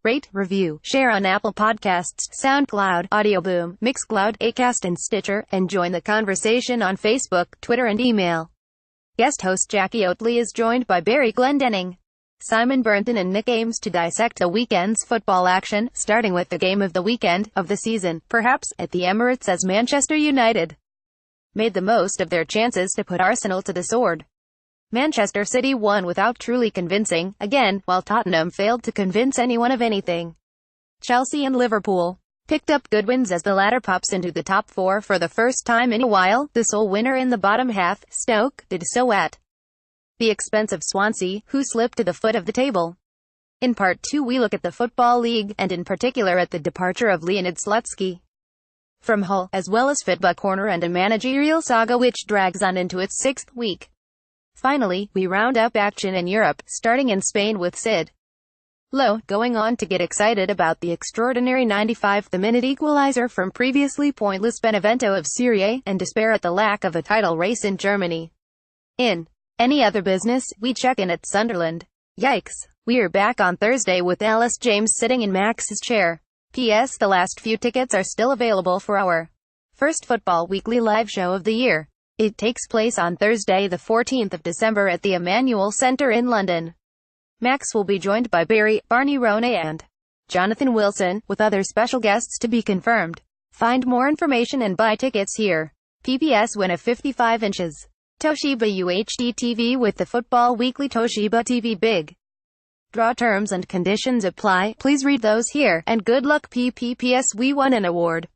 rate, review, share on Apple Podcasts, SoundCloud, Audioboom, Mixcloud, Acast and Stitcher, and join the conversation on Facebook, Twitter and email. Guest host Jackie Oatley is joined by Barry Glendenning, Simon Burnton and Nick Ames to dissect the weekend's football action, starting with the game of the weekend, of the season, perhaps, at the Emirates as Manchester United made the most of their chances to put Arsenal to the sword. Manchester City won without truly convincing, again, while Tottenham failed to convince anyone of anything. Chelsea and Liverpool picked up good wins as the latter pops into the top four for the first time in a while. The sole winner in the bottom half, Stoke, did so at the expense of Swansea, who slipped to the foot of the table. In part 2 we look at the Football League, and in particular at the departure of Leonid Slutsky from Hull, as well as Fitba Corner and a managerial saga which drags on into its 6th week. Finally, we round up action in Europe, starting in Spain with Sid Lowe going on to get excited about the extraordinary 95th-minute equalizer from previously pointless Benevento of Serie A, and despair at the lack of a title race in Germany. In any other business, we check in at Sunderland. Yikes. We're back on Thursday with Ellis James sitting in Max's chair. P.S. The last few tickets are still available for our first Football Weekly live show of the year. It takes place on Thursday the 14th of December at the Emmanuel Centre in London. Max will be joined by Barry, Barney Ronay and Jonathan Wilson, with other special guests to be confirmed. Find more information and buy tickets here. PPS win a 55 inches Toshiba UHD TV with the Football Weekly Toshiba TV Big Draw. Terms and conditions apply. Please read those here, and good luck. PPS we won an award.